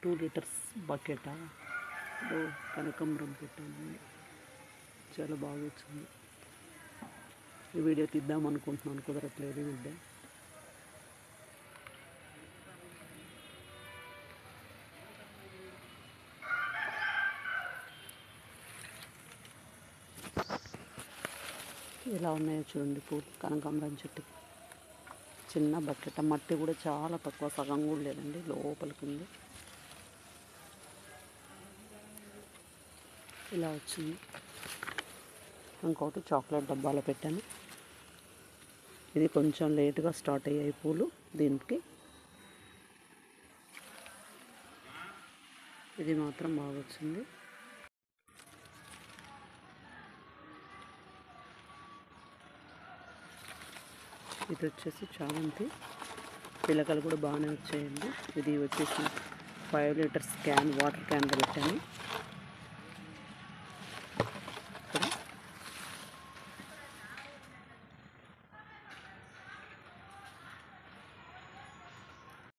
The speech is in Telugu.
2 లీటర్స్ బకెట్ కనకాంబరం పెట్టాను. చాలా బాగా వచ్చింది. ఈ వీడియో తీద్దాం అనుకుంటున్నాను, కుదరట్లేదు ఈ మధ్య. ఎలా ఉన్నాయో చూడండి పూలు. కనకాంబరం చెట్టుకి చిన్న బకెట్, మట్టి కూడా చాలా తక్కువ, సగం కూడా లేదండి, లోపలికి ఉంది. ఇలా వచ్చింది. ఇంకోటి చాక్లెట్ డబ్బాలో పెట్టాను. ఇది కొంచెం లేటుగా స్టార్ట్ అయ్యాయి పూలు దీనికి. ఇది మాత్రం బాగా వచ్చింది. ఇది వచ్చేసి చామంతి పిలకలు కూడా బాగానే వచ్చాయండి. ఇది వచ్చేసి 5 లీటర్స్ క్యాన్, వాటర్ క్యాన్లో పెట్టాను.